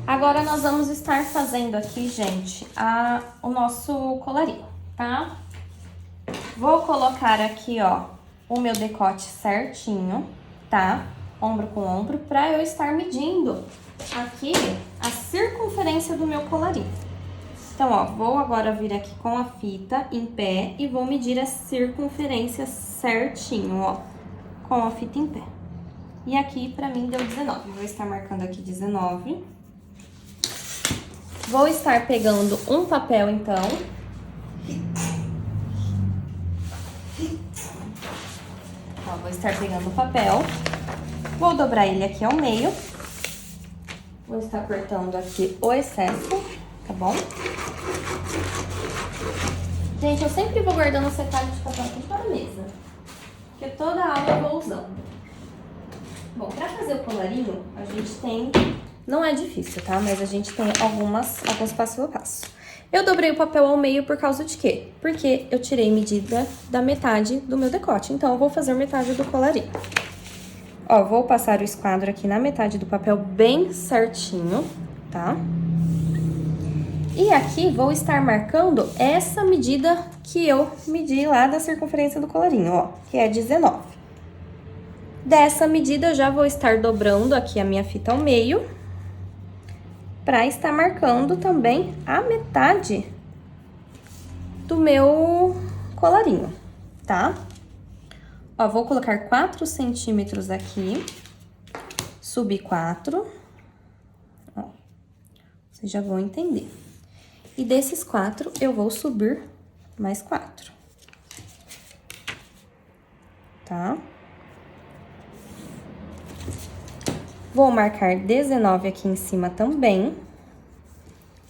Agora, nós vamos estar fazendo aqui, gente, o nosso colarinho, tá? Vou colocar aqui, ó, o meu decote certinho, tá? Ombro com ombro, pra eu estar medindo aqui a circunferência do meu colarinho. Então, ó, vou agora vir aqui com a fita em pé e vou medir a circunferência certinho, ó, com a fita em pé. E aqui, pra mim, deu 19. Vou estar marcando aqui 19. Vou estar pegando um papel, então. Ó, vou estar pegando o papel. Vou dobrar ele aqui ao meio. Vou estar cortando aqui o excesso, tá bom? Gente, eu sempre vou guardando os retalhos de papel aqui para a mesa, porque toda aula eu vou usando. Bom, pra fazer o colarinho, a gente tem... Não é difícil, tá? Mas a gente tem alguns passo a passo. Eu dobrei o papel ao meio por causa de quê? Porque eu tirei medida da metade do meu decote. Então, eu vou fazer metade do colarinho. Ó, vou passar o esquadro aqui na metade do papel bem certinho, tá? E aqui vou estar marcando essa medida que eu medi lá da circunferência do colarinho, ó, que é 19. Dessa medida, eu já vou estar dobrando aqui a minha fita ao meio, pra estar marcando também a metade do meu colarinho, tá? Ó, vou colocar 4 centímetros aqui, subir 4, ó, vocês já vão entender. E desses 4, eu vou subir mais 4, tá? Vou marcar 19 aqui em cima também.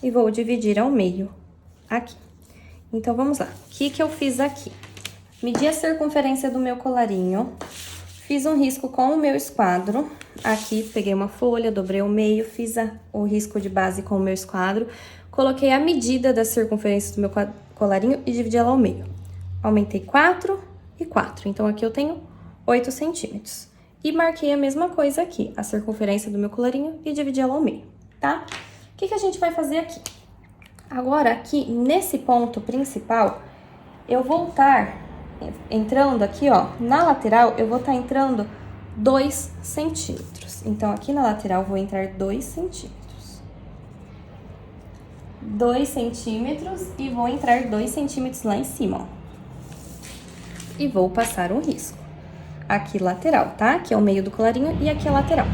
E vou dividir ao meio aqui. Então, vamos lá. O que eu fiz aqui? Medi a circunferência do meu colarinho. Fiz um risco com o meu esquadro. Aqui, peguei uma folha, dobrei ao meio, fiz o risco de base com o meu esquadro. Coloquei a medida da circunferência do meu colarinho e dividi ela ao meio. Aumentei 4 e 4. Então, aqui eu tenho 8 centímetros. E marquei a mesma coisa aqui, a circunferência do meu colarinho e dividi ela ao meio, tá? O que a gente vai fazer aqui? Agora, aqui, nesse ponto principal, eu vou estar entrando aqui, ó, na lateral, eu vou estar entrando 2 centímetros. Então, aqui na lateral, vou entrar 2 centímetros. 2 centímetros e vou entrar 2 centímetros lá em cima, ó. E vou passar um risco. Aqui lateral, tá? Aqui é o meio do colarinho e aqui é a lateral.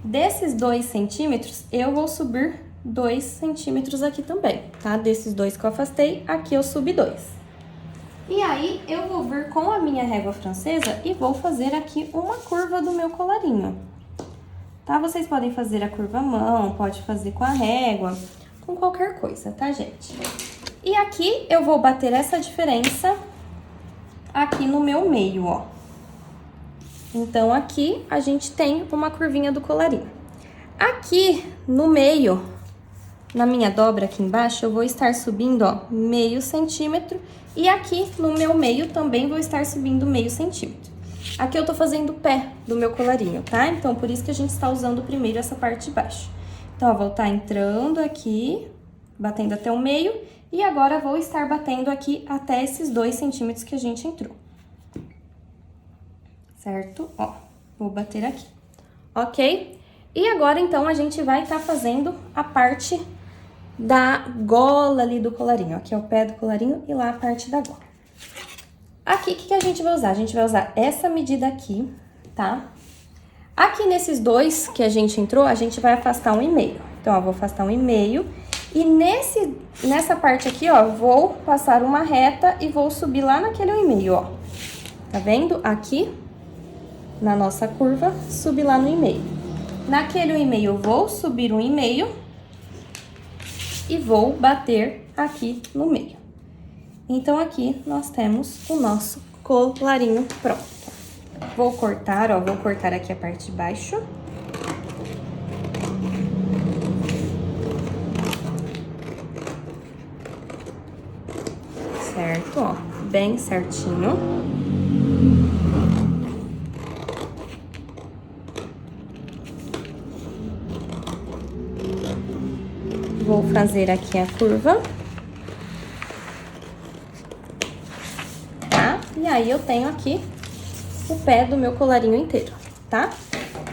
Desses 2 centímetros, eu vou subir 2 centímetros aqui também, tá? Desses 2 que eu afastei, aqui eu subi 2. E aí, eu vou vir com a minha régua francesa e vou fazer aqui uma curva do meu colarinho. Tá? Vocês podem fazer a curva à mão, pode fazer com a régua, com qualquer coisa, tá, gente? E aqui, eu vou bater essa diferença aqui no meu meio, ó. Então, aqui, a gente tem uma curvinha do colarinho. Aqui, no meio, na minha dobra aqui embaixo, eu vou estar subindo, ó, meio centímetro. E aqui, no meu meio, também vou estar subindo meio centímetro. Aqui eu tô fazendo o pé do meu colarinho, tá? Então, por isso que a gente está usando primeiro essa parte de baixo. Então, ó, vou estar entrando aqui, batendo até o meio. E agora, vou estar batendo aqui até esses 2 centímetros que a gente entrou. Certo? Ó, vou bater aqui. Ok? E agora, então, a gente vai estar fazendo a parte da gola ali do colarinho. Aqui é o pé do colarinho e lá a parte da gola. Aqui, o que a gente vai usar? A gente vai usar essa medida aqui, tá? Aqui nesses 2 que a gente entrou, a gente vai afastar 1,5. Então, ó, vou afastar 1,5. E nessa parte aqui, ó, vou passar uma reta e vou subir lá naquele 1,5, ó. Tá vendo? Aqui, na nossa curva, subir lá no 1,5. Naquele 1,5, eu vou subir 1,5 e vou bater aqui no meio. Então, aqui nós temos o nosso colarinho pronto. Vou cortar, ó, vou cortar aqui a parte de baixo. Certo, ó. bem certinho. Vou fazer aqui a curva. Tá? E aí, eu tenho aqui o pé do meu colarinho inteiro, tá?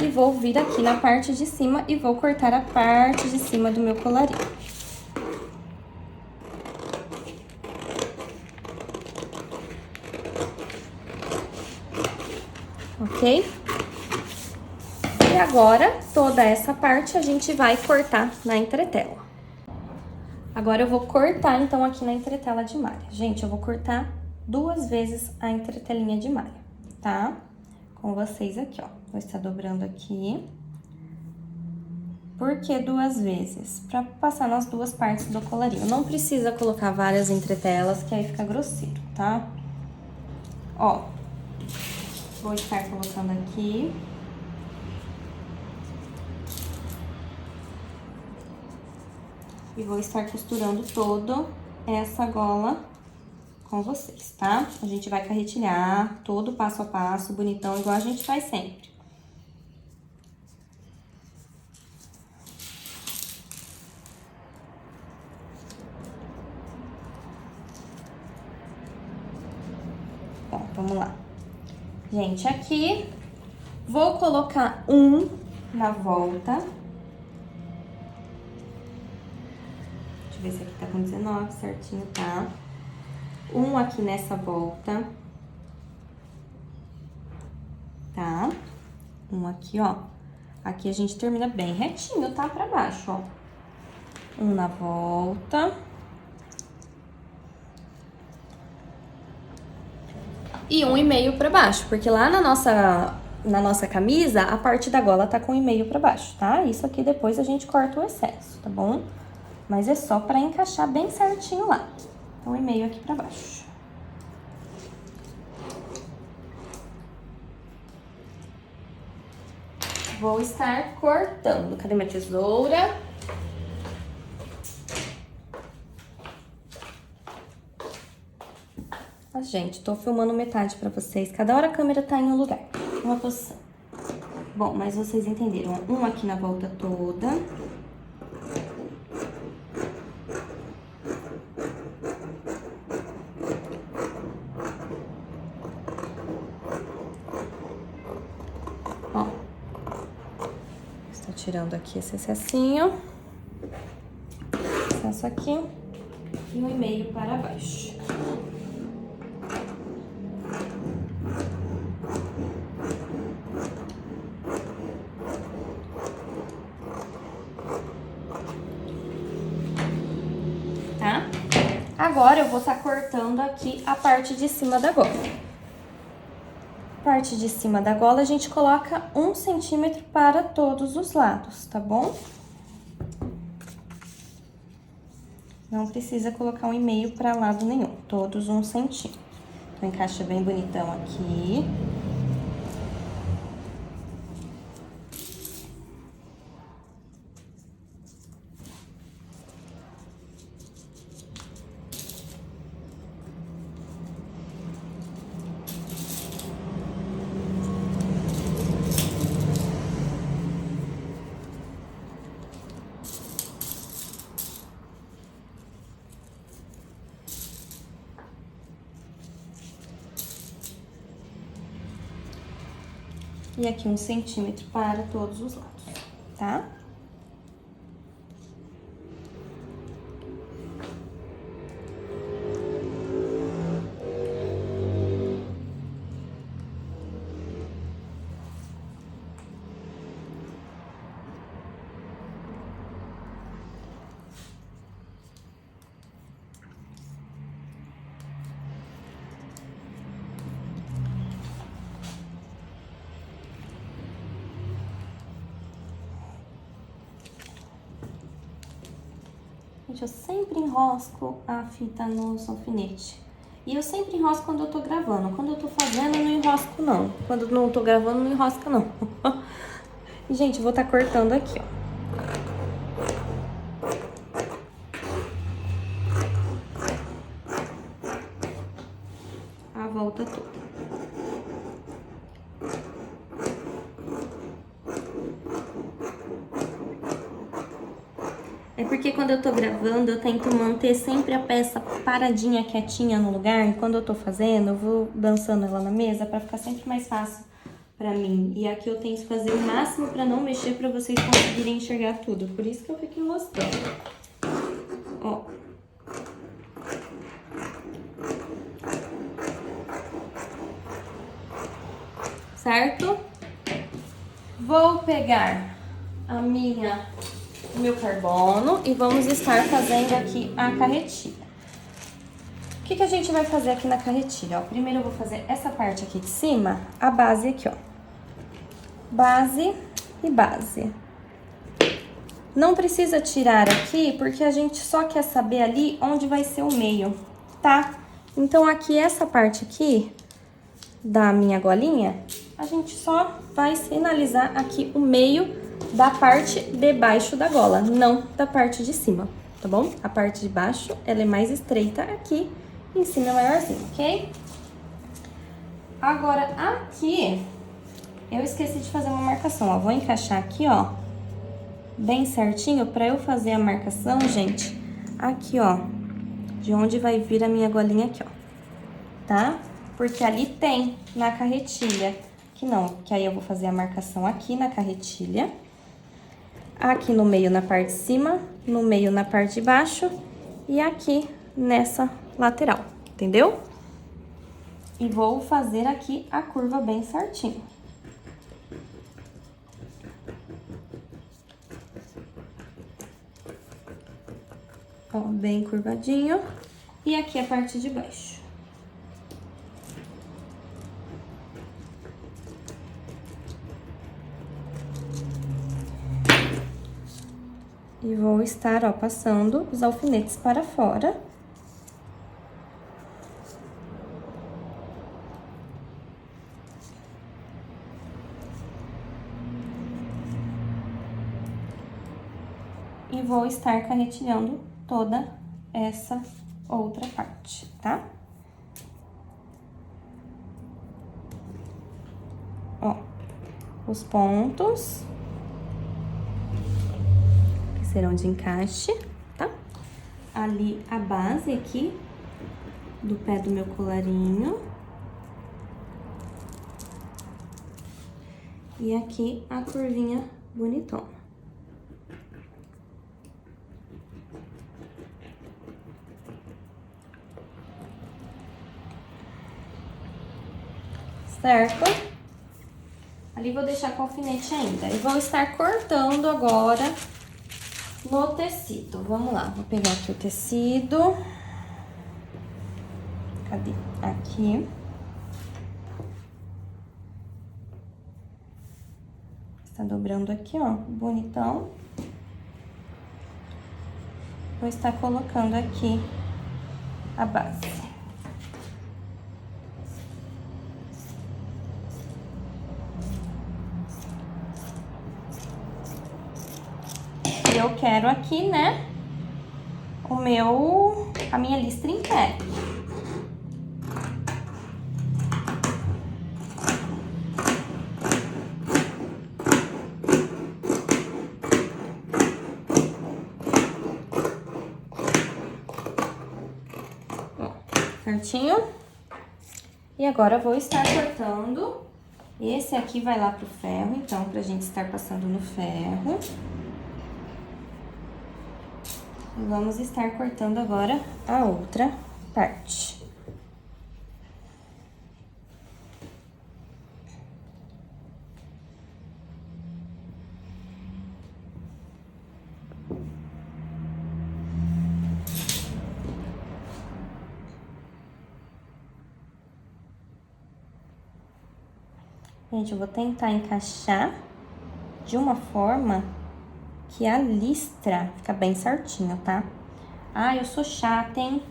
E vou vir aqui na parte de cima e vou cortar a parte de cima do meu colarinho. Ok? E agora, toda essa parte a gente vai cortar na entretela. Agora eu vou cortar, então, aqui na entretela de malha. Gente, eu vou cortar 2 vezes a entretelinha de malha, tá? Com vocês aqui, ó. Vou estar dobrando aqui. Por que 2 vezes? Pra passar nas 2 partes do colarinho. Não precisa colocar várias entretelas, que aí fica grosseiro, tá? Ó, vou estar colocando aqui. E vou estar costurando toda essa gola com vocês, tá? A gente vai carretilhar todo passo a passo, bonitão, igual a gente faz sempre. Bom, vamos lá. Gente, aqui, vou colocar um na volta. Ver se aqui tá com 19 certinho, tá? Um aqui nessa volta. Tá? Um aqui, ó. Aqui a gente termina bem retinho, tá? Pra baixo, ó. Um na volta. E 1,5 pra baixo, porque lá na nossa camisa, a parte da gola tá com 1,5 pra baixo, tá? Isso aqui depois a gente corta o excesso, tá bom? Mas é só pra encaixar bem certinho lá. Então, 1,5 aqui pra baixo. Vou estar cortando. Cadê minha tesoura? Gente, tô filmando metade pra vocês. Cada hora a câmera tá em um lugar, uma posição. Bom, mas vocês entenderam. Um aqui na volta toda. Ó. Estou tirando aqui esse excessinho. Excesso aqui. E 1,5 para baixo. Tá? Agora eu vou estar cortando aqui a parte de cima da gola. Parte de cima da gola a gente coloca 1 centímetro para todos os lados, tá bom? Não precisa colocar 1,5 para lado nenhum, todos 1 centímetro. Então, encaixa bem bonitão aqui. E aqui 1 centímetro para todos os lados, tá? Gente, eu sempre enrosco a fita nos alfinetes. E eu sempre enrosco quando eu tô gravando. Quando eu tô fazendo, eu não enrosco, não. Quando eu não tô gravando, não enrosca, não. E, gente, eu vou estar cortando aqui, ó. volta toda. É porque quando eu tô gravando, eu tento manter sempre a peça paradinha, quietinha no lugar. E quando eu tô fazendo, eu vou dançando ela na mesa pra ficar sempre mais fácil pra mim. E aqui eu tento fazer o máximo pra não mexer, pra vocês conseguirem enxergar tudo. Por isso que eu fico mostrando. Ó. Certo? Vou pegar o meu carbono e vamos estar fazendo aqui a carretilha. O que a gente vai fazer aqui na carretilha? Ó, primeiro eu vou fazer essa parte aqui de cima, a base aqui, ó. Base e base. Não precisa tirar aqui, porque a gente só quer saber ali onde vai ser o meio, tá? Então, aqui, essa parte aqui da minha golinha, a gente só vai sinalizar aqui o meio da parte de baixo da gola, não da parte de cima, tá bom? A parte de baixo, ela é mais estreita aqui, e em cima é maiorzinho, ok? Agora, aqui, eu esqueci de fazer uma marcação, ó. Vou encaixar aqui, ó, bem certinho, pra eu fazer a marcação, gente, aqui, ó, de onde vai vir a minha golinha aqui, ó, tá? Porque ali tem na carretilha, que não, que aí eu vou fazer a marcação aqui na carretilha, aqui no meio na parte de cima, no meio na parte de baixo e aqui nessa lateral, entendeu? E vou fazer aqui a curva bem certinho. Ó, bem curvadinho. E aqui a parte de baixo. E vou estar, ó, passando os alfinetes para fora. E vou estar carretilhando toda essa outra parte, tá? Ó, os pontos que serão de encaixe, tá? Ali a base aqui do pé do meu colarinho. E aqui a curvinha bonitona. Certo? Ali vou deixar com alfinete ainda. E vou estar cortando agora no tecido. Vamos lá, vou pegar aqui o tecido. Cadê? Aqui. Está dobrando aqui, ó, bonitão. Vou estar colocando aqui a base. Eu quero aqui, né, a minha listra em pé. Ó, certinho? E agora eu vou estar cortando. Esse aqui vai lá pro ferro, então, pra gente estar passando no ferro. E vamos estar cortando agora a outra parte. Gente, eu vou tentar encaixar de uma forma que a listra fica bem certinho, tá? Ah, eu sou chata, hein?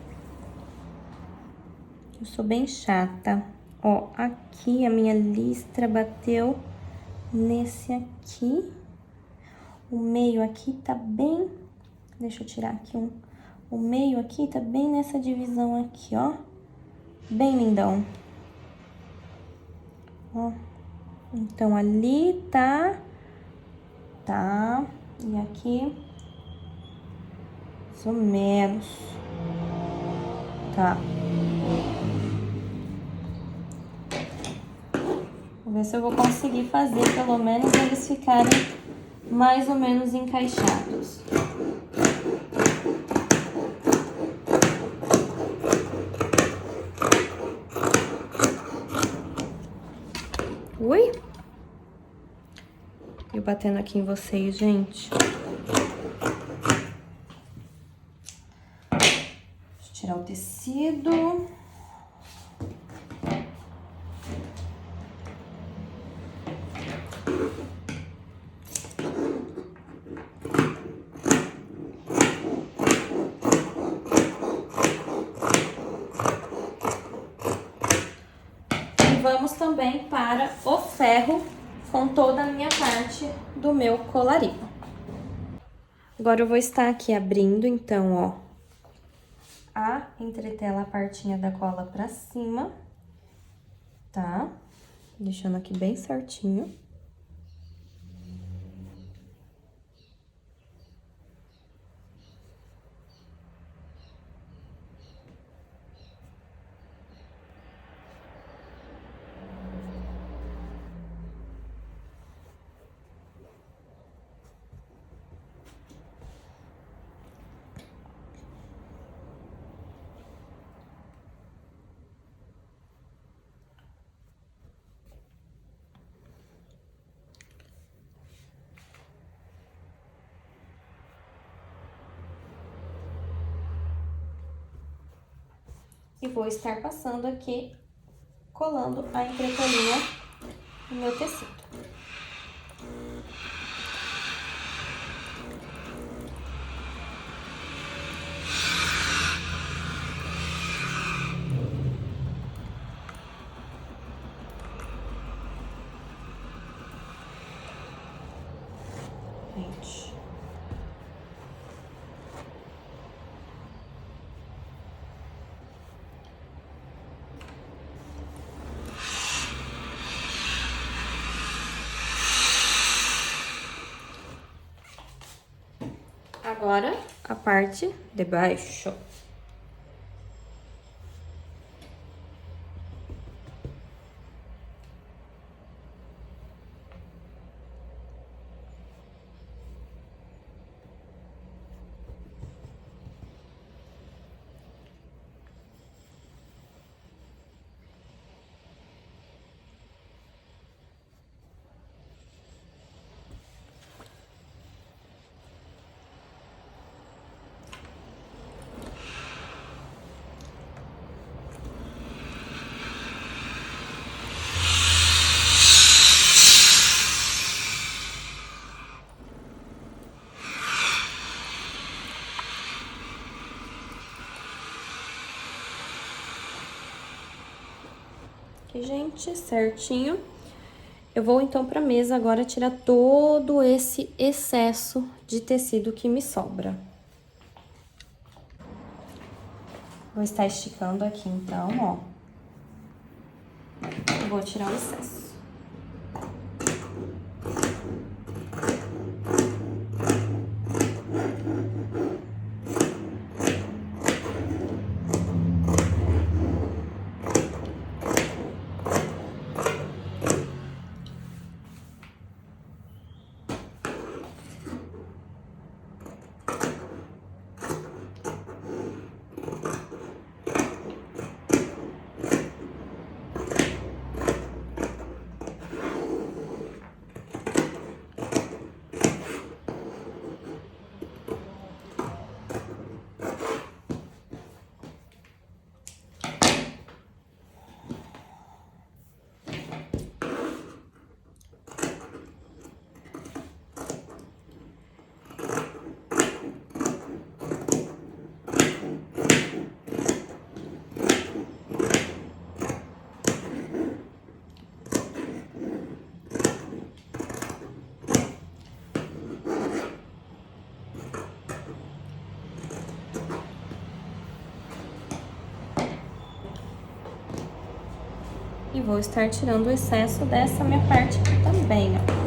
Eu sou bem chata. Ó, aqui a minha listra bateu nesse aqui. O meio aqui tá bem... Deixa eu tirar aqui um... O meio aqui tá bem nessa divisão aqui, ó. Bem lindão. Ó. Então, ali tá, e aqui, mais ou menos, tá. Vou ver se eu vou conseguir fazer, pelo menos, eles ficarem mais ou menos encaixados. Ui! Eu batendo aqui em vocês, gente. Deixa eu tirar o tecido. Vamos também para o ferro com toda a minha parte do meu colarinho. Agora eu vou estar aqui abrindo, então, ó, a entretela, a partinha da cola pra cima, tá? Deixando aqui bem certinho. E vou estar passando aqui, colando a entretelinha no meu tecido. Gente. Agora, a parte de baixo. Aqui, gente, certinho. Eu vou, então, pra mesa agora tirar todo esse excesso de tecido que me sobra. Vou estar esticando aqui, então, ó. Vou tirar o excesso. E vou estar tirando o excesso dessa minha parte aqui também, ó.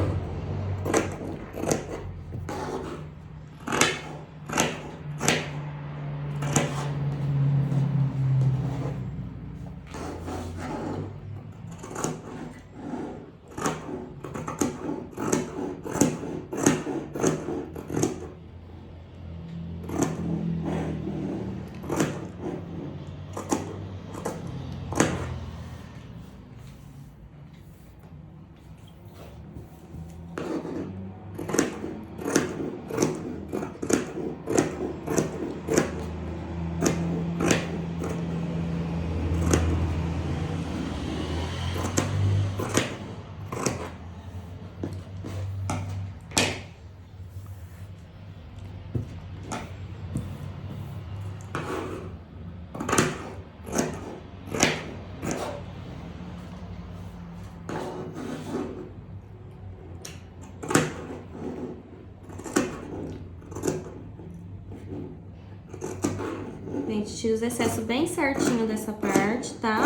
Gente, tira os excessos bem certinho dessa parte, tá?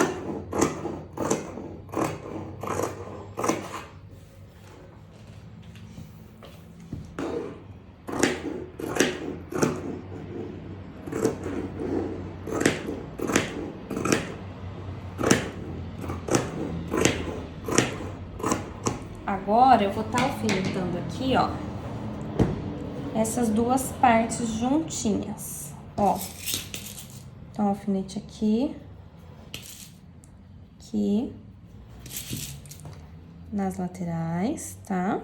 Agora, eu vou estar alfinetando aqui, ó, essas duas partes juntinhas, ó. Então, alfinete aqui, nas laterais, tá?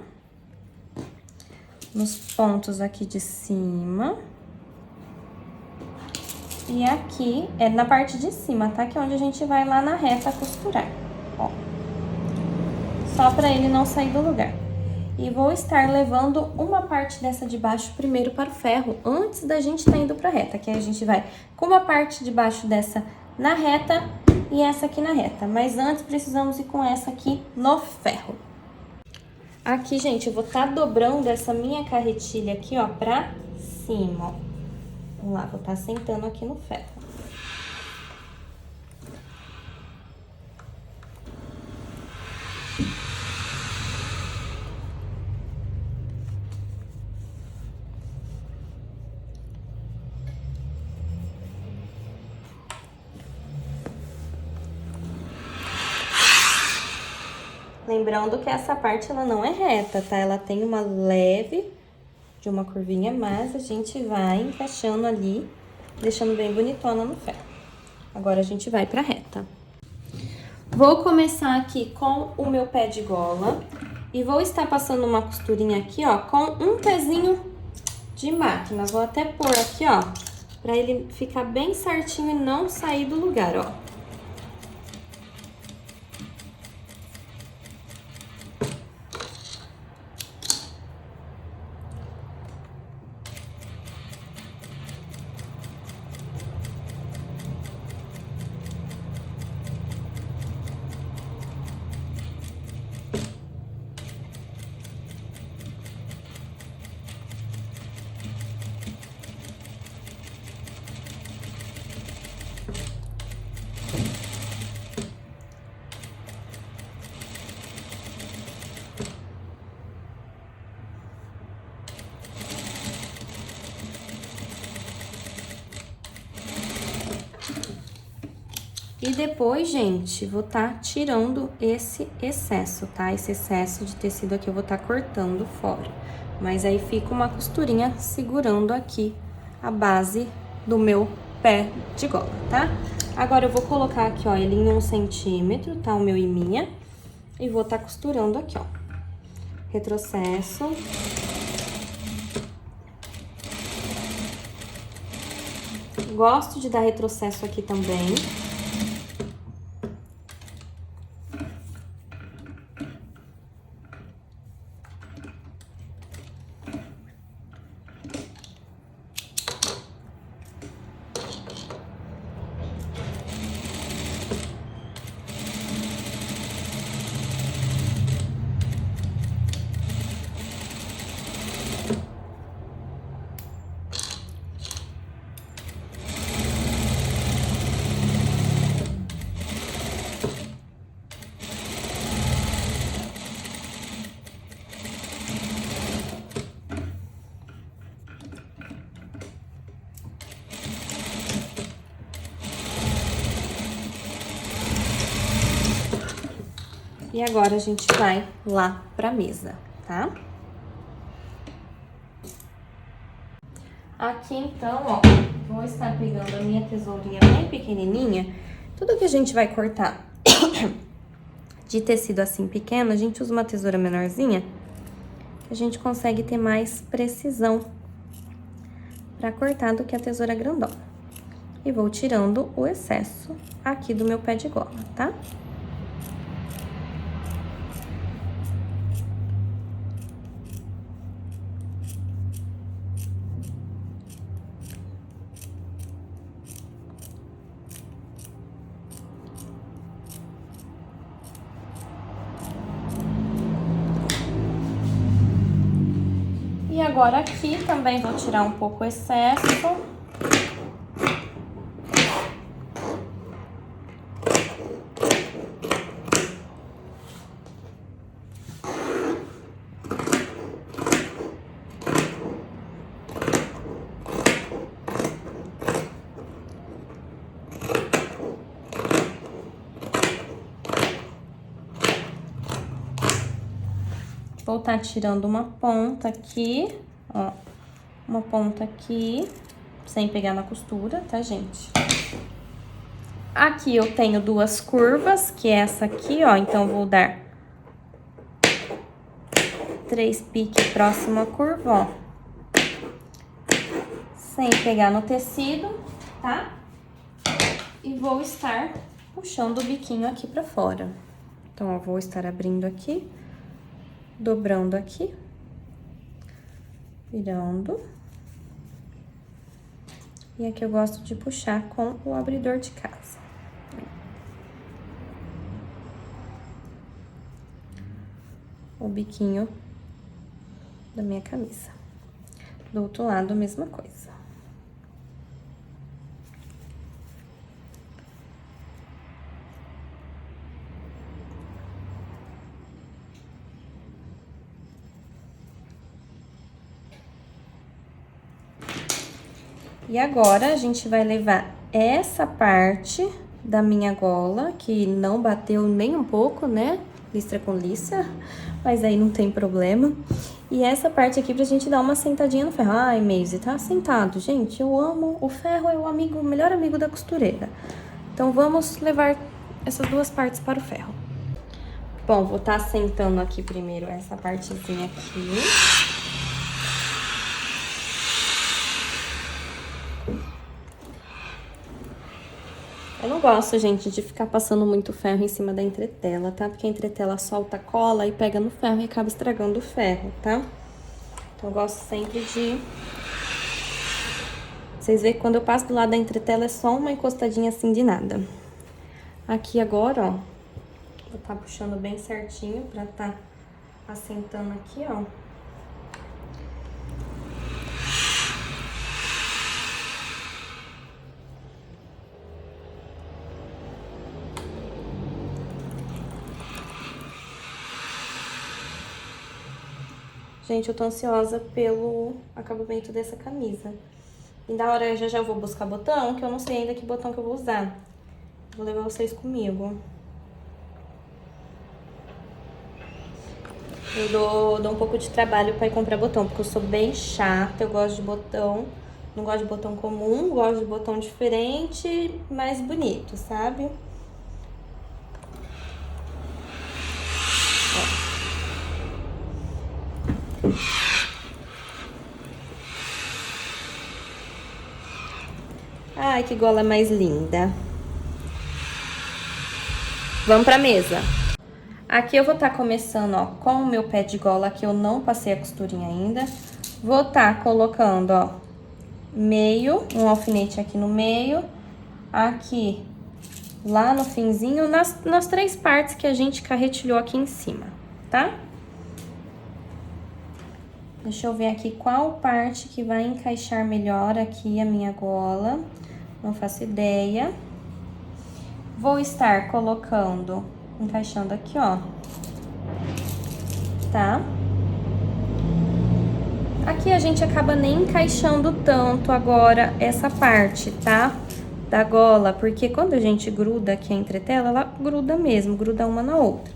Nos pontos aqui de cima. E aqui é na parte de cima, tá? Que é onde a gente vai lá na reta costurar, ó. Só pra ele não sair do lugar. E vou estar levando uma parte dessa de baixo primeiro para o ferro, antes da gente tá indo pra reta. Que aí a gente vai com uma parte de baixo dessa na reta e essa aqui na reta. Mas antes precisamos ir com essa aqui no ferro. Aqui, gente, eu vou estar dobrando essa minha carretilha aqui, ó, pra cima, ó. Vamos lá, vou estar sentando aqui no ferro. Lembrando que essa parte, ela não é reta, tá? Ela tem uma leve de uma curvinha, mas a gente vai encaixando ali, deixando bem bonitona no ferro. Agora, a gente vai pra reta. Vou começar aqui com o meu pé de gola e vou estar passando uma costurinha aqui, ó, com um pezinho de máquina. Vou até pôr aqui, ó, pra ele ficar bem certinho e não sair do lugar, ó. E depois, gente, vou estar tirando esse excesso, tá? Esse excesso de tecido aqui eu vou estar cortando fora. Mas aí fica uma costurinha segurando aqui a base do meu pé de gola, tá? Agora eu vou colocar aqui, ó, ele em 1 centímetro, tá? O meu e minha. E vou estar costurando aqui, ó. Retrocesso. Gosto de dar retrocesso aqui também. E agora a gente vai lá pra mesa, tá? Aqui, então, ó, vou estar pegando a minha tesourinha bem pequenininha. Tudo que a gente vai cortar de tecido assim pequeno, a gente usa uma tesoura menorzinha, que a gente consegue ter mais precisão pra cortar do que a tesoura grandona. E vou tirando o excesso aqui do meu pé de gola, tá? E agora aqui também vou tirar um pouco o excesso. Vou estar tirando uma ponta aqui, ó, uma ponta aqui, sem pegar na costura, tá, gente? Aqui eu tenho duas curvas, que é essa aqui, ó, então vou dar 3 piques próximo à curva, ó, sem pegar no tecido, tá? E vou estar puxando o biquinho aqui pra fora. Então, ó, vou estar abrindo aqui, dobrando aqui, virando. E aqui eu gosto de puxar com o abridor de casa. O biquinho da minha camisa. Do outro lado, a mesma coisa. E agora, a gente vai levar essa parte da minha gola, que não bateu nem um pouco, né? Listra com listra, mas aí não tem problema. E essa parte aqui pra gente dar uma sentadinha no ferro. Ai, Maisy, tá sentado. Gente, eu amo, o ferro é o melhor amigo da costureira. Então, vamos levar essas duas partes para o ferro. Bom, vou estar sentando aqui primeiro essa partezinha aqui. Eu não gosto, gente, de ficar passando muito ferro em cima da entretela, tá? Porque a entretela solta cola e pega no ferro e acaba estragando o ferro, tá? Então, eu gosto sempre de... Vocês veem que quando eu passo do lado da entretela é só uma encostadinha assim de nada. Aqui agora, ó, vou tá puxando bem certinho pra tá assentando aqui, ó. Gente, eu tô ansiosa pelo acabamento dessa camisa. E da hora eu já vou buscar botão, que eu não sei ainda que botão que eu vou usar. Vou levar vocês comigo. Eu dou um pouco de trabalho pra ir comprar botão, porque eu sou bem chata, eu gosto de botão. Não gosto de botão comum, gosto de botão diferente, mais bonito, sabe? Ai, que gola mais linda. Vamos pra mesa. Aqui eu vou estar começando, ó, com o meu pé de gola, que eu não passei a costurinha ainda. Vou estar colocando, ó, um alfinete aqui no meio. Aqui, lá no finzinho, nas 3 partes que a gente carretilhou aqui em cima, tá? Deixa eu ver aqui qual parte que vai encaixar melhor aqui a minha gola. Não faço ideia. Vou estar colocando, encaixando aqui, ó. Tá? Aqui a gente acaba nem encaixando tanto agora essa parte, tá? Da gola, porque quando a gente gruda aqui a entretela, ela gruda mesmo, gruda uma na outra.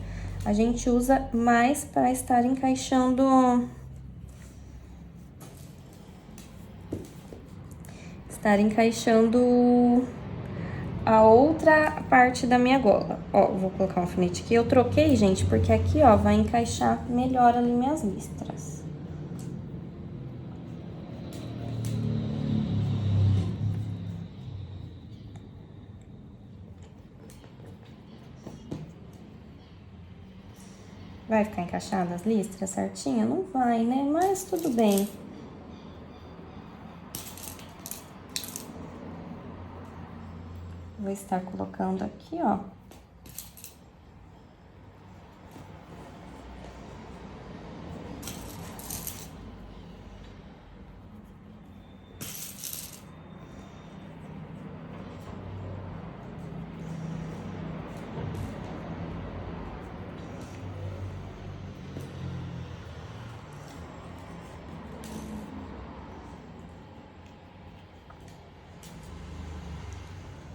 A gente usa mais para estar encaixando a outra parte da minha gola. Ó, vou colocar um alfinete aqui. Eu troquei, gente, porque aqui, ó, vai encaixar melhor ali minhas listras. Vai ficar encaixada as listras certinho? Não vai, né? Mas tudo bem. Vou estar colocando aqui, ó.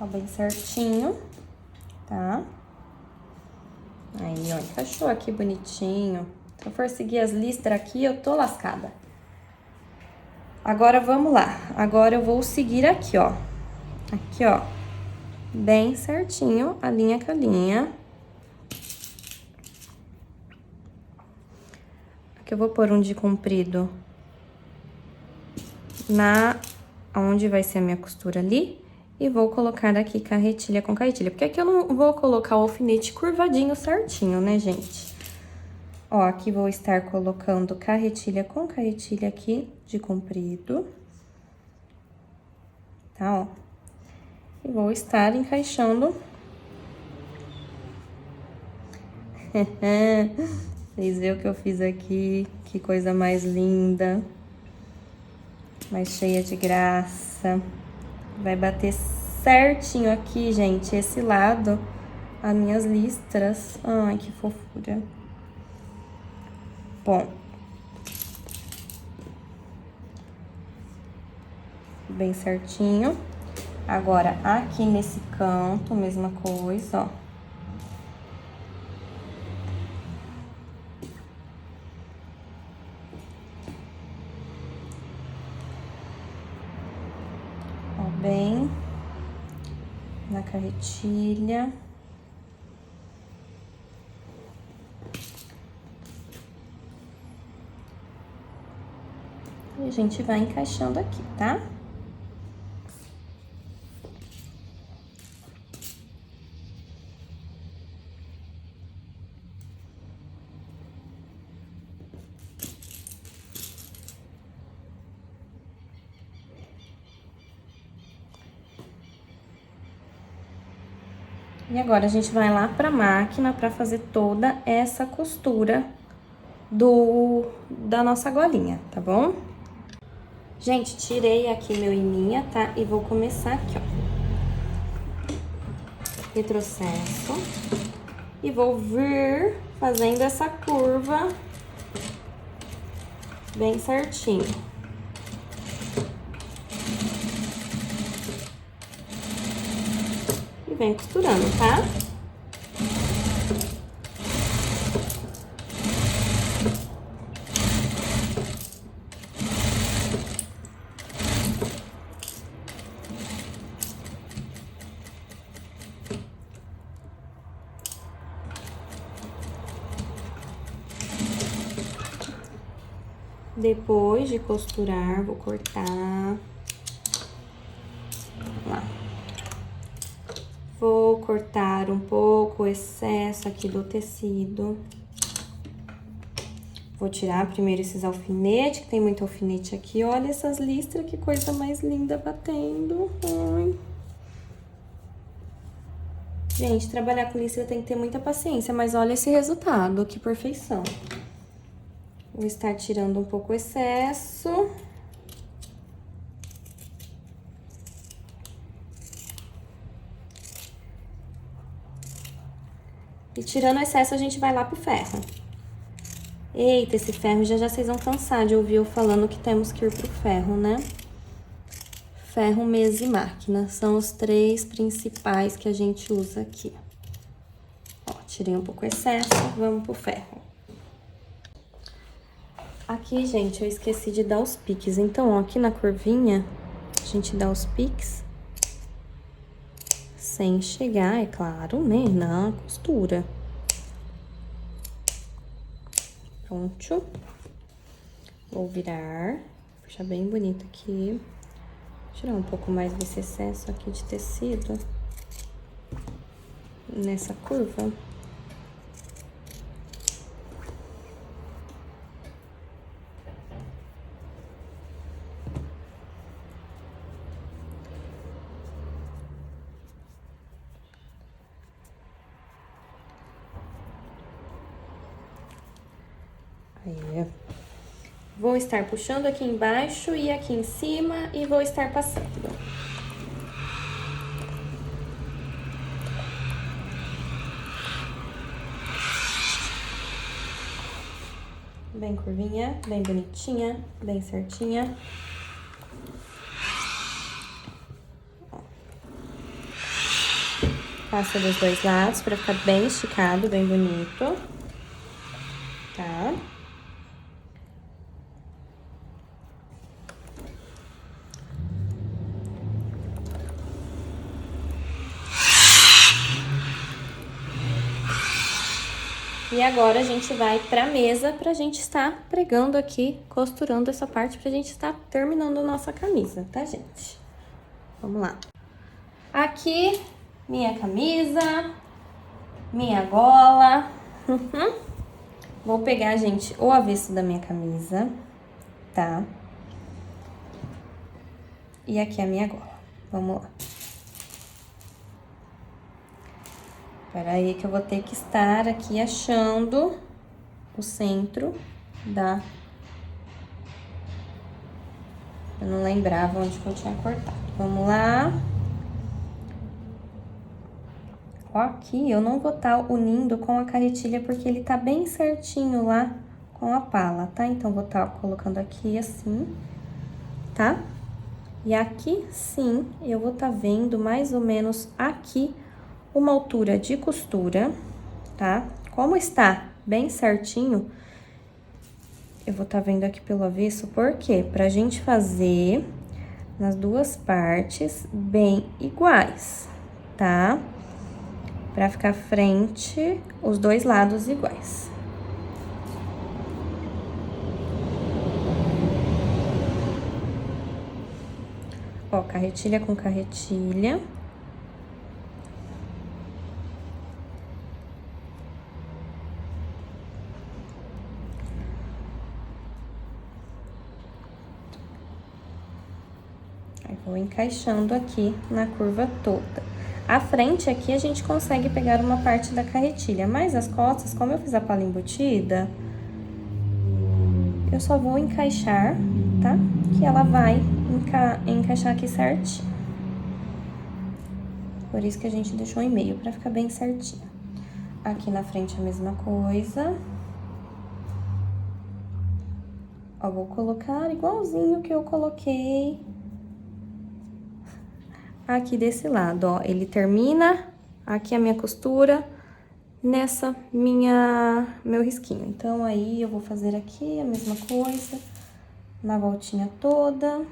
Ó, bem certinho, tá? Aí, ó, encaixou aqui bonitinho. Se eu for seguir as listras aqui, eu tô lascada. Agora, vamos lá. Agora, eu vou seguir aqui, ó. Aqui, ó. Bem certinho, a linha com a linha. Aqui eu vou pôr um de comprido onde vai ser a minha costura ali. E vou colocar aqui carretilha com carretilha. Porque aqui eu não vou colocar o alfinete curvadinho certinho, né, gente? Ó, aqui vou estar colocando carretilha com carretilha aqui de comprido. Tá, ó. E vou estar encaixando. Vocês viram o que eu fiz aqui? Que coisa mais linda. Mais cheia de graça. Vai bater certinho aqui, gente, esse lado, as minhas listras. Ai, que fofura. Bom. Bem certinho. Agora, aqui nesse canto, mesma coisa, ó. Bem na carretilha. E a gente vai encaixando aqui, tá? E agora, a gente vai lá pra máquina pra fazer toda essa costura da nossa golinha, tá bom? Gente, tirei aqui meu ininha, tá? E vou começar aqui, ó. Retrocesso. E vou vir fazendo essa curva bem certinho. E vem costurando, tá? Depois de costurar, vou cortar. Lá. Vou cortar um pouco o excesso aqui do tecido. Vou tirar primeiro esses alfinetes, que tem muito alfinete aqui. Olha essas listras, que coisa mais linda batendo. Ai. Gente, trabalhar com listra tem que ter muita paciência, mas olha esse resultado, que perfeição. Vou estar tirando um pouco o excesso. E tirando o excesso, a gente vai lá pro ferro. Eita, esse ferro, já vocês vão cansar de ouvir eu falando que temos que ir pro ferro, né? Ferro, mesa e máquina. São os três principais que a gente usa aqui. Ó, Tirei um pouco o excesso, vamos pro ferro. Aqui, gente, eu esqueci de dar os piques. Então, ó, aqui na curvinha, a gente dá os piques sem chegar, é claro, né, na costura. Pronto. Vou virar, puxar bem bonito aqui. Tirar um pouco mais desse excesso aqui de tecido nessa curva. Aí, vou estar puxando aqui embaixo e aqui em cima e vou estar passando. Bem curvinha, bem bonitinha, bem certinha. Passa dos dois lados pra ficar bem esticado, bem bonito. Tá? E agora a gente vai pra mesa pra gente estar pregando aqui, costurando essa parte pra gente estar terminando a nossa camisa, tá, gente? Vamos lá. Aqui, minha camisa, minha gola. Vou pegar, gente, o avesso da minha camisa, tá? E aqui a minha gola. Vamos lá. Espera aí que eu vou ter que estar aqui achando o centro da... Eu não lembrava onde que eu tinha cortado. Vamos lá. Ó, aqui eu não vou estar unindo com a carretilha porque ele tá bem certinho lá com a pala, tá? Então, vou estar colocando aqui assim, tá? E aqui, sim, eu vou estar vendo mais ou menos aqui uma altura de costura, tá? Como está bem certinho, eu vou estar vendo aqui pelo avesso, por quê? Pra gente fazer nas duas partes bem iguais, tá? Pra ficar frente, os dois lados iguais. Ó, carretilha com carretilha. Aí, vou encaixando aqui na curva toda. A frente aqui a gente consegue pegar uma parte da carretilha, mas as costas, como eu fiz a pala embutida, eu só vou encaixar, tá? Que ela vai encaixar aqui certinho. Por isso que a gente deixou em meio, pra ficar bem certinho. Aqui na frente a mesma coisa. Ó, vou colocar igualzinho que eu coloquei aqui desse lado, ó. Ele termina aqui a minha costura nessa meu risquinho. Então, aí, eu vou fazer aqui a mesma coisa, na voltinha toda.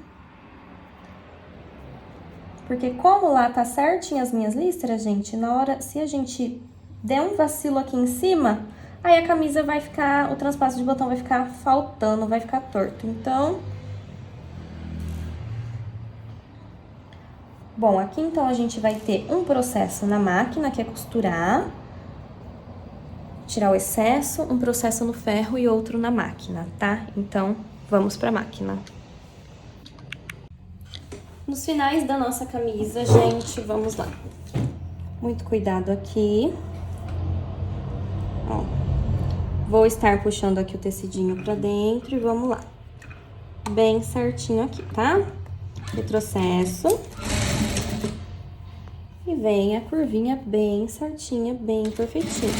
Porque como lá tá certinho as minhas listras, gente, na hora, se a gente der um vacilo aqui em cima, aí a camisa vai ficar, o transpasso de botão vai ficar faltando, vai ficar torto. Então... Bom, aqui então a gente vai ter um processo na máquina, que é costurar, tirar o excesso, um processo no ferro e outro na máquina, tá? Então, vamos pra máquina. Nos finais da nossa camisa, gente, vamos lá. Muito cuidado aqui. Ó, vou estar puxando aqui o tecidinho pra dentro e vamos lá. Bem certinho aqui, tá? Retrocesso. E vem a curvinha bem certinha, bem perfeitinha.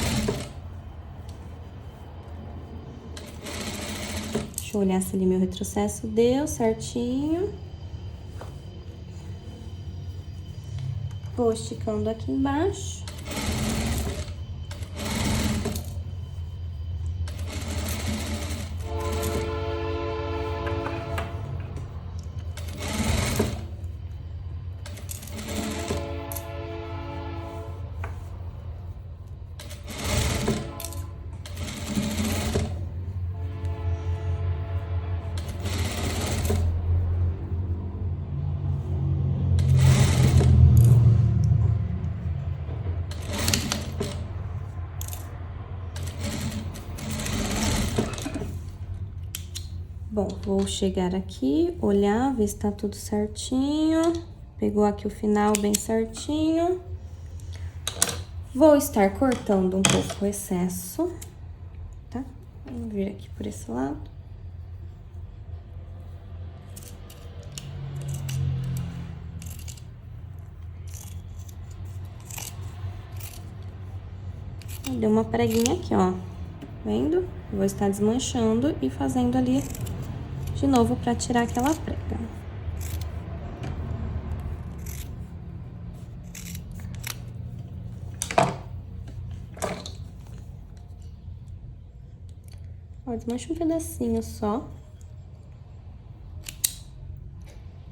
Deixa eu olhar se ali meu retrocesso deu certinho. Vou esticando aqui embaixo. Vou chegar aqui, olhar, ver se tá tudo certinho. Pegou aqui o final bem certinho. Vou estar cortando um pouco o excesso, tá? Vamos vir aqui por esse lado. Deu uma preguinha aqui, ó. Vendo? Vou estar desmanchando e fazendo ali de novo pra tirar aquela prega. Ó, desmancha um pedacinho só.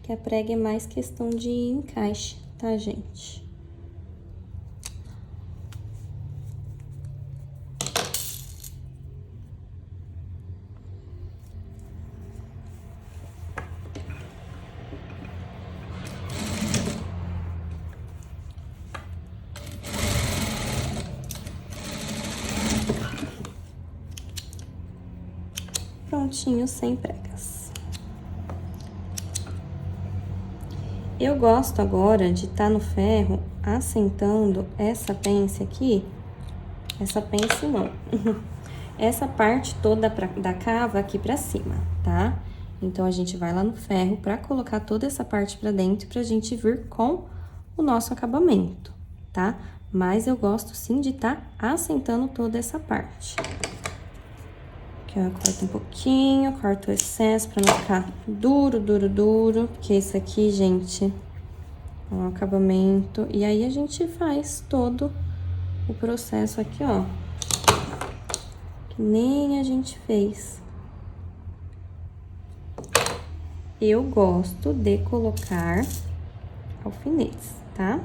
Que a prega é mais questão de encaixe, tá, gente? Prontinho, sem pregas. Eu gosto agora de estar no ferro assentando essa pence aqui, essa pence não, essa parte toda da cava aqui pra cima, tá? Então, a gente vai lá no ferro pra colocar toda essa parte pra dentro pra gente vir com o nosso acabamento, tá? Mas eu gosto sim de estar assentando toda essa parte. Aqui, ó, corta um pouquinho, corta o excesso pra não ficar duro, porque isso aqui, gente, é um acabamento. E aí, a gente faz todo o processo aqui, ó, que nem a gente fez. Eu gosto de colocar alfinetes, tá?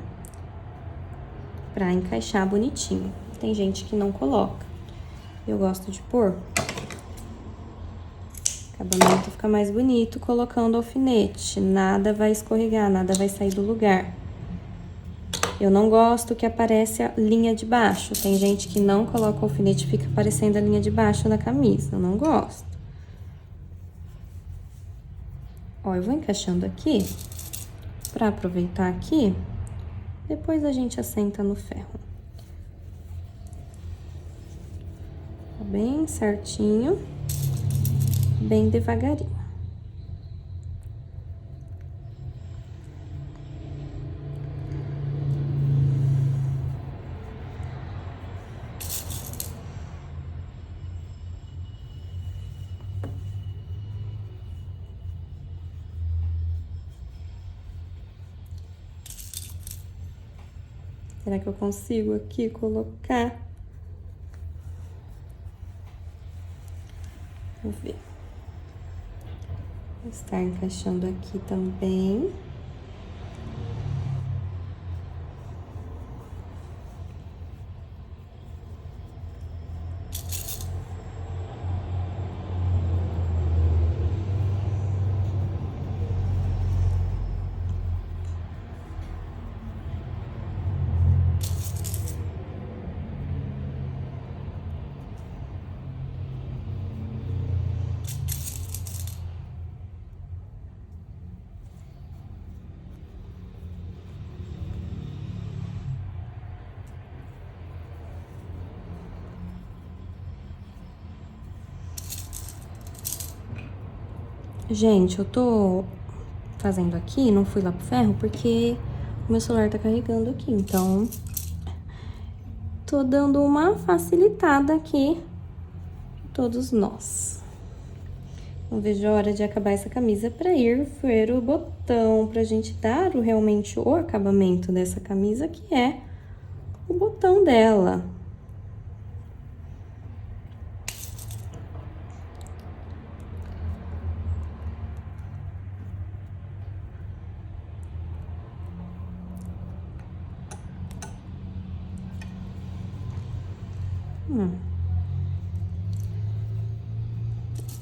Pra encaixar bonitinho. Tem gente que não coloca. Eu gosto de pôr. O acabamento fica mais bonito colocando alfinete. Nada vai escorregar, nada vai sair do lugar. Eu não gosto que aparece a linha de baixo. Tem gente que não coloca alfinete e fica aparecendo a linha de baixo na camisa. Eu não gosto. Ó, eu vou encaixando aqui pra aproveitar aqui. Depois a gente assenta no ferro. Bem certinho. Bem devagarinho. Será que eu consigo aqui colocar? Vamos ver. Vou estar encaixando aqui também. Gente, eu tô fazendo aqui, não fui lá pro ferro, porque o meu celular tá carregando aqui, então tô dando uma facilitada aqui em todos nós. Não vejo a hora de acabar essa camisa pra ir ver o botão, pra gente dar realmente o acabamento dessa camisa, que é o botão dela.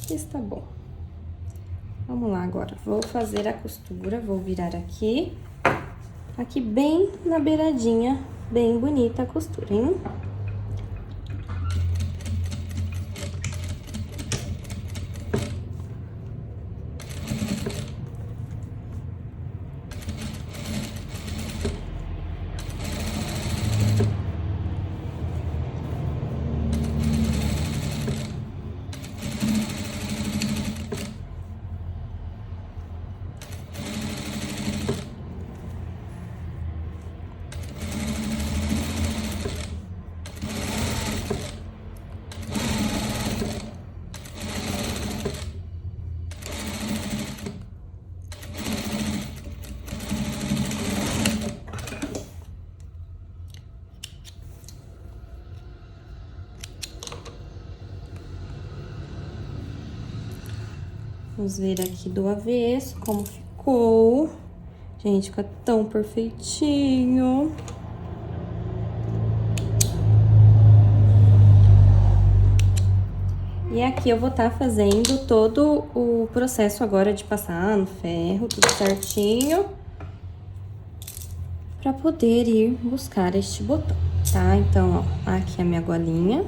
Aqui está bom. Vamos lá agora. Vou fazer a costura, vou virar aqui. Aqui bem na beiradinha, bem bonita a costura, hein? Vamos ver aqui do avesso como ficou. Gente, fica tão perfeitinho. E aqui eu vou estar fazendo todo o processo agora de passar no ferro, tudo certinho. Pra poder ir buscar este botão, tá? Então, ó, aqui a minha golinha.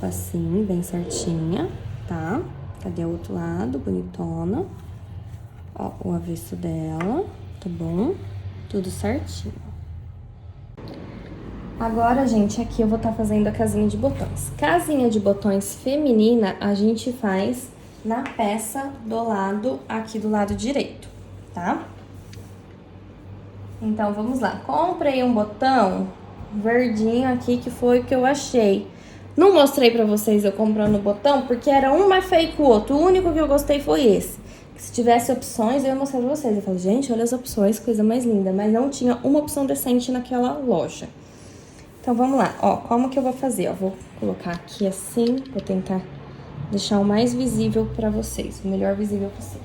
Assim, bem certinha, tá? Cadê o outro lado? Bonitona. Ó, o avesso dela, tá bom? Tudo certinho. Agora, gente, aqui eu vou estar fazendo a casinha de botões. Casinha de botões feminina, a gente faz na peça do lado, aqui do lado direito, tá? Então, vamos lá. Comprei um botão verdinho aqui, que foi o que eu achei. Não mostrei pra vocês eu comprando o botão, porque era um mais feio que o outro. O único que eu gostei foi esse. Se tivesse opções, eu ia mostrar pra vocês. Eu falei, gente, olha as opções, coisa mais linda. Mas não tinha uma opção decente naquela loja. Então, vamos lá. Ó, como que eu vou fazer? Ó, vou colocar aqui assim, vou tentar deixar o mais visível pra vocês, o melhor visível possível.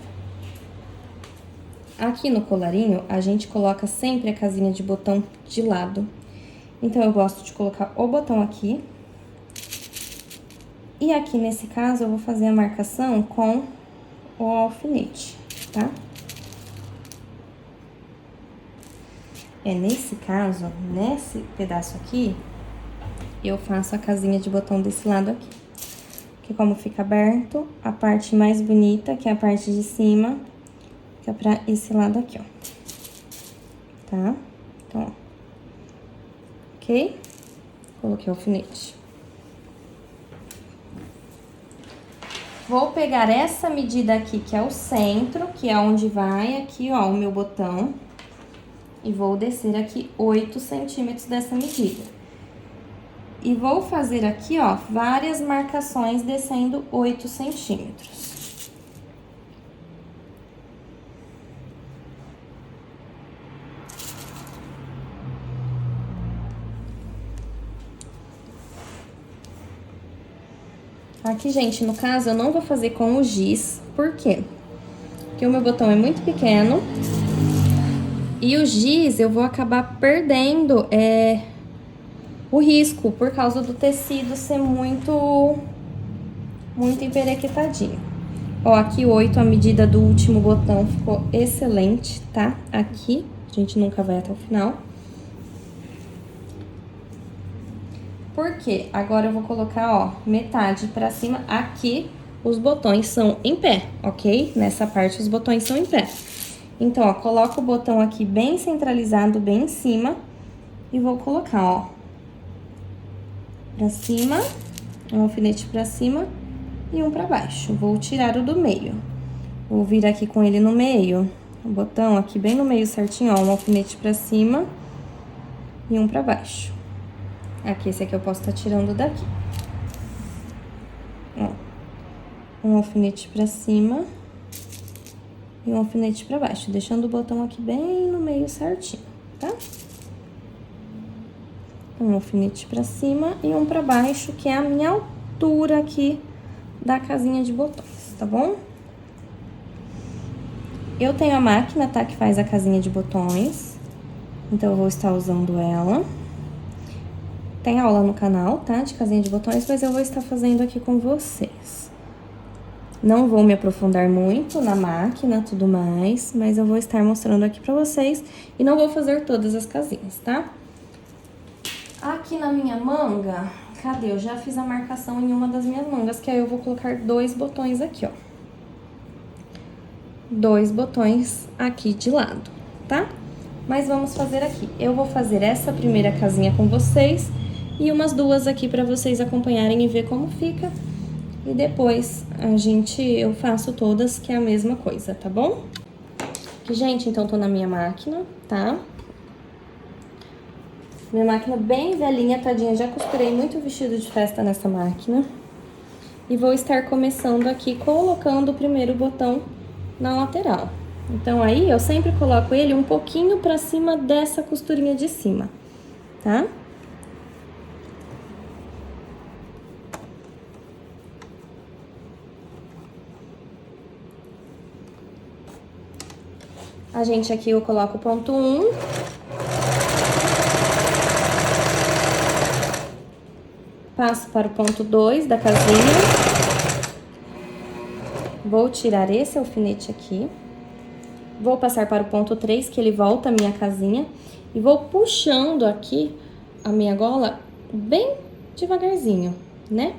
Aqui no colarinho, a gente coloca sempre a casinha de botão de lado. Então, eu gosto de colocar o botão aqui. E aqui, nesse caso, eu vou fazer a marcação com o alfinete, tá? Nesse caso, nesse pedaço aqui, eu faço a casinha de botão desse lado aqui. Que como fica aberto, a parte mais bonita, que é a parte de cima, fica pra esse lado aqui, ó. Tá? Então, ó. Ok? Coloquei o alfinete. Vou pegar essa medida aqui, que é o centro, que é onde vai aqui, ó, o meu botão. E vou descer aqui 8 centímetros dessa medida. E vou fazer aqui, ó, várias marcações descendo 8 centímetros. Aqui, gente, no caso, eu não vou fazer com o giz. Por quê? Porque o meu botão é muito pequeno. E o giz, eu vou acabar perdendo o risco, por causa do tecido ser muito emperequetadinho. Ó, aqui 8, a medida do último botão ficou excelente, tá? Aqui, a gente nunca vai até o final. Por quê? Agora eu vou colocar, ó, metade pra cima. Aqui, os botões são em pé, ok? Nessa parte, os botões são em pé. Então, ó, coloco o botão aqui bem centralizado, bem em cima. E vou colocar, ó, pra cima, um alfinete pra cima e um pra baixo. Vou tirar o do meio. Vou vir aqui com ele no meio, o botão aqui bem no meio certinho, ó, um alfinete pra cima e um pra baixo. Aqui, esse aqui eu posso estar tirando daqui. Ó, um alfinete pra cima e um alfinete pra baixo, deixando o botão aqui bem no meio certinho, tá? Um alfinete pra cima e um pra baixo, que é a minha altura aqui da casinha de botões, tá bom? Eu tenho a máquina, tá, que faz a casinha de botões, então eu vou estar usando ela. Tem aula no canal, tá, de casinha de botões, mas eu vou estar fazendo aqui com vocês. Não vou me aprofundar muito na máquina, tudo mais, mas eu vou estar mostrando aqui pra vocês e não vou fazer todas as casinhas, tá? Aqui na minha manga, cadê? Eu já fiz a marcação em uma das minhas mangas, que aí eu vou colocar 2 botões aqui, ó. 2 botões aqui de lado, tá? Mas vamos fazer aqui. Eu vou fazer essa primeira casinha com vocês e umas 2 aqui pra vocês acompanharem e ver como fica. E depois eu faço todas, que é a mesma coisa, tá bom? Aqui, gente, então tô na minha máquina, tá? Minha máquina bem velhinha, tadinha, já costurei muito vestido de festa nessa máquina. E vou estar começando aqui colocando o primeiro botão na lateral. Então, aí, eu sempre coloco ele um pouquinho pra cima dessa costurinha de cima, tá? A gente aqui, eu coloco o ponto 1. Passo para o ponto 2 da casinha. Vou tirar esse alfinete aqui. Vou passar para o ponto 3, que ele volta a minha casinha. E vou puxando aqui a minha gola bem devagarzinho, né?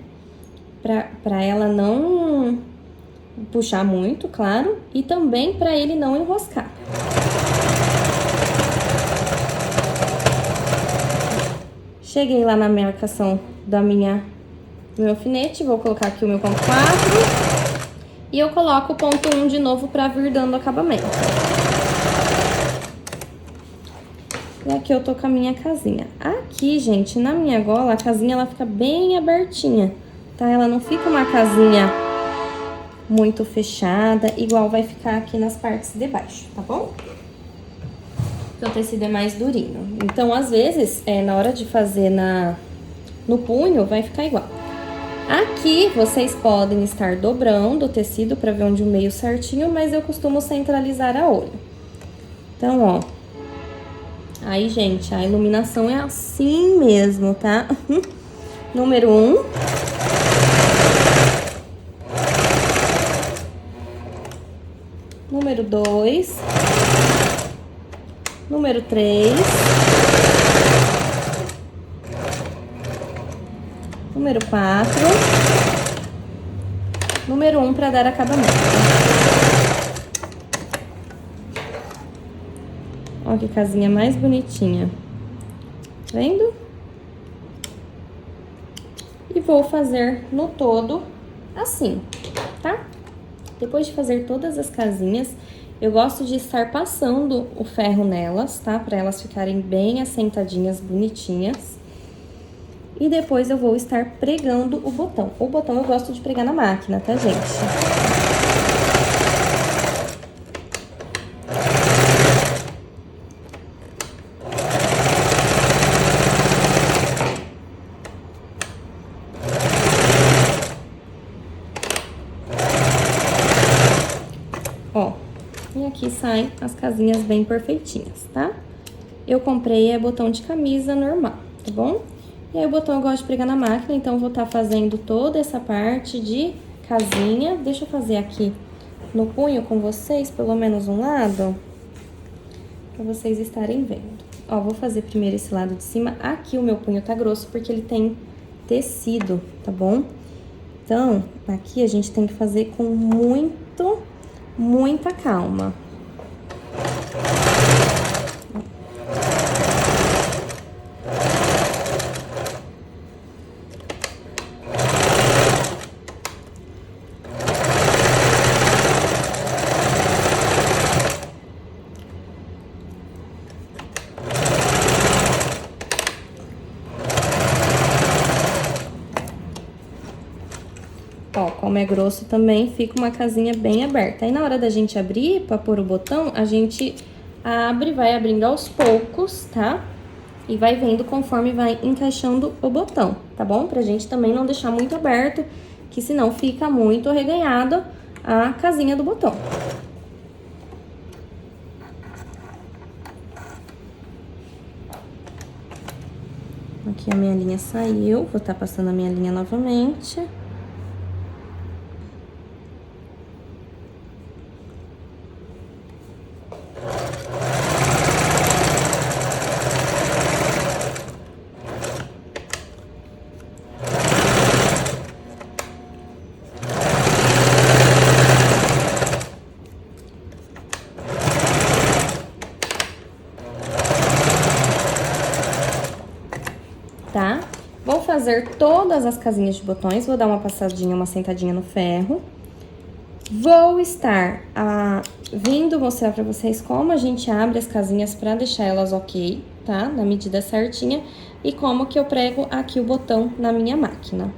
Pra ela não puxar muito, claro. E também pra ele não enroscar. Cheguei lá na marcação do meu alfinete, vou colocar aqui o meu ponto 4 e eu coloco o ponto 1 de novo pra vir dando acabamento. E aqui eu tô com a minha casinha. Aqui, gente, na minha gola, a casinha ela fica bem abertinha, tá? Ela não fica uma casinha muito fechada, igual vai ficar aqui nas partes de baixo, tá bom? Porque o tecido é mais durinho. Então, às vezes, na hora de fazer no punho, vai ficar igual. Aqui, vocês podem estar dobrando o tecido pra ver onde o meio certinho, mas eu costumo centralizar a olho. Então, ó. Aí, gente, a iluminação é assim mesmo, tá? Número 1. Número 2. Número 3. Número 4. Número 1 para dar acabamento. Olha que casinha mais bonitinha. Tá vendo? E vou fazer no todo assim, tá? Depois de fazer todas as casinhas, eu gosto de estar passando o ferro nelas, tá? Pra elas ficarem bem assentadinhas, bonitinhas. E depois eu vou estar pregando o botão. O botão eu gosto de pregar na máquina, tá, gente? Ó, e aqui saem as casinhas bem perfeitinhas, tá? Eu comprei botão de camisa normal, tá bom? E aí o botão eu gosto de pregar na máquina, então eu vou estar fazendo toda essa parte de casinha. Deixa eu fazer aqui no punho com vocês, pelo menos um lado, pra vocês estarem vendo. Ó, vou fazer primeiro esse lado de cima. Aqui o meu punho tá grosso porque ele tem tecido, tá bom? Então, aqui a gente tem que fazer com muita calma. Ó, como é grosso também, fica uma casinha bem aberta. Aí, na hora da gente abrir, pra pôr o botão, a gente vai abrindo aos poucos, tá? E vai vendo conforme vai encaixando o botão, tá bom? Pra gente também não deixar muito aberto, que senão fica muito arreganhado a casinha do botão. Aqui a minha linha saiu, vou estar passando a minha linha novamente. Tá? Vou fazer todas as casinhas de botões, vou dar uma passadinha, uma sentadinha no ferro. Vou estar vindo mostrar pra vocês como a gente abre as casinhas pra deixar elas ok, tá? Na medida certinha. E como que eu prego aqui o botão na minha máquina.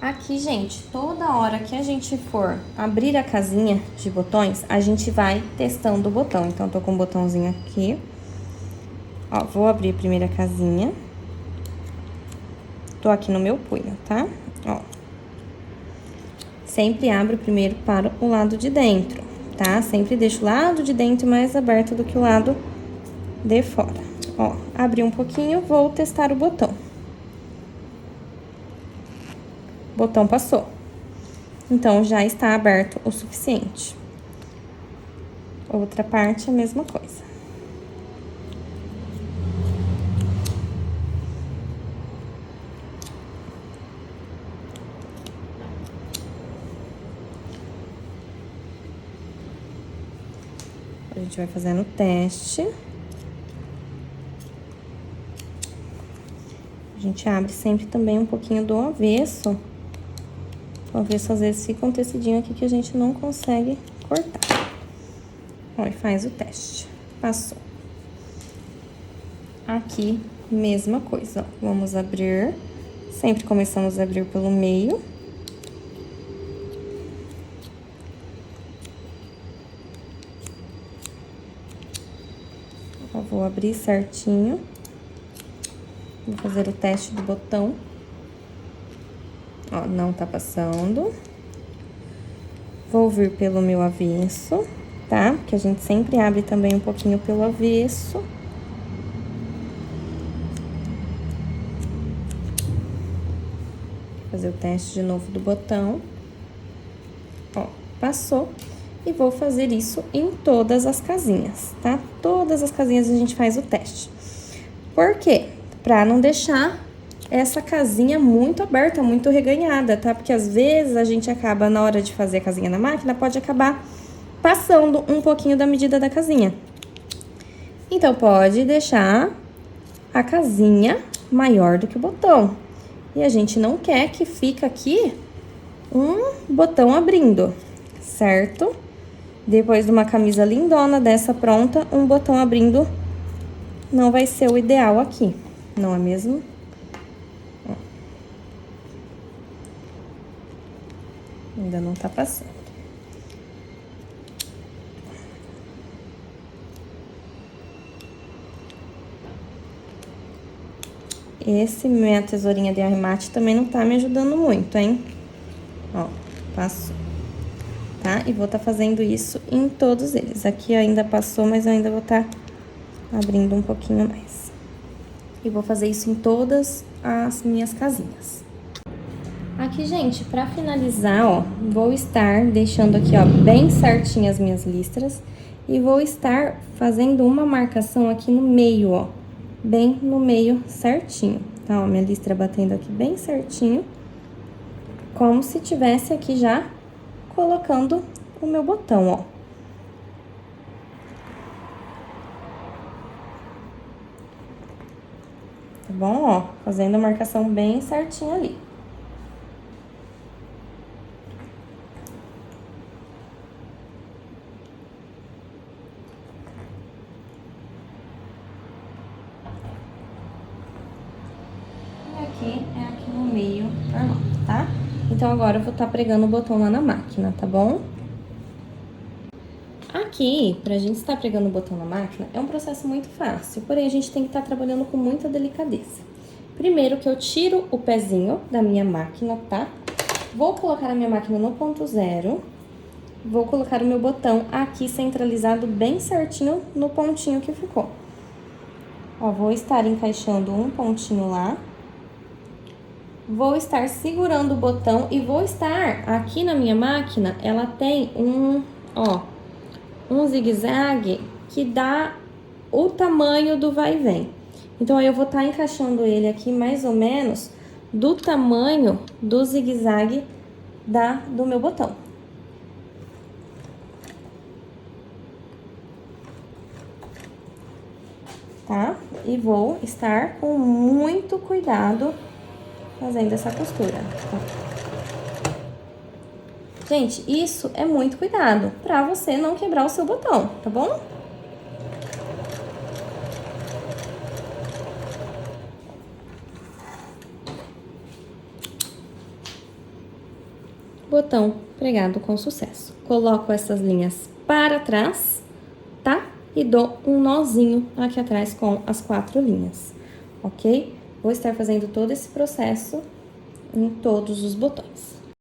Aqui, gente, toda hora que a gente for abrir a casinha de botões, a gente vai testando o botão. Então, tô com um botãozinho aqui. Ó, vou abrir a primeira casinha. Tô aqui no meu punho, tá? Ó. Sempre abro primeiro para o lado de dentro, tá? Sempre deixo o lado de dentro mais aberto do que o lado de fora. Ó, abri um pouquinho, vou testar o botão. O botão passou. Então, já está aberto o suficiente. Outra parte, a mesma coisa. A gente vai fazendo o teste. A gente abre sempre também um pouquinho do avesso. O avesso, às vezes, fica um tecidinho aqui que a gente não consegue cortar. Ó, e faz o teste. Passou. Aqui, mesma coisa, ó. Vamos abrir. Sempre começamos a abrir pelo meio. Ó, vou abrir certinho. Vou fazer o teste do botão. Ó, não tá passando. Vou vir pelo meu avesso, tá? Porque a gente sempre abre também um pouquinho pelo avesso. Fazer o teste de novo do botão. Ó, passou. E vou fazer isso em todas as casinhas, tá? Todas as casinhas a gente faz o teste. Por quê? Pra não deixar essa casinha muito aberta, muito reganhada, tá? Porque às vezes a gente acaba, na hora de fazer a casinha na máquina, pode acabar passando um pouquinho da medida da casinha. Então, pode deixar a casinha maior do que o botão. E a gente não quer que fique aqui um botão abrindo, certo? Depois de uma camisa lindona dessa pronta, um botão abrindo não vai ser o ideal aqui, não é mesmo? Ó. Ainda não tá passando. Minha tesourinha de arremate também não tá me ajudando muito, hein? Ó, passou. Tá? E vou tá fazendo isso em todos eles. Aqui ainda passou, mas eu ainda vou tá abrindo um pouquinho mais. E vou fazer isso em todas as minhas casinhas. Aqui, gente, pra finalizar, ó, vou estar deixando aqui, ó, bem certinho as minhas listras. E vou estar fazendo uma marcação aqui no meio, ó. Bem no meio certinho, tá? Ó, minha listra batendo aqui bem certinho. Como se tivesse aqui já colocando o meu botão, ó. Tá bom, ó? Fazendo a marcação bem certinha ali. E aqui no meio, normal, tá? Então, agora eu vou estar pregando o botão lá na máquina, tá bom? Aqui, pra gente estar pregando o botão na máquina, é um processo muito fácil, porém a gente tem que estar trabalhando com muita delicadeza. Primeiro que eu tiro o pezinho da minha máquina, tá? Vou colocar a minha máquina no ponto zero, vou colocar o meu botão aqui centralizado bem certinho no pontinho que ficou. Ó, vou estar encaixando um pontinho lá. Vou estar segurando o botão e vou estar, aqui na minha máquina, ela tem um zigue-zague que dá o tamanho do vai e vem. Então, aí eu vou estar encaixando ele aqui mais ou menos do tamanho do zigue-zague do meu botão. Tá? E vou estar com muito cuidado fazendo essa costura. Gente, isso é muito cuidado pra você não quebrar o seu botão, tá bom? Botão pregado com sucesso. Coloco essas linhas para trás, tá? E dou um nozinho aqui atrás com as 4 linhas, ok? Vou estar fazendo todo esse processo em todos os botões.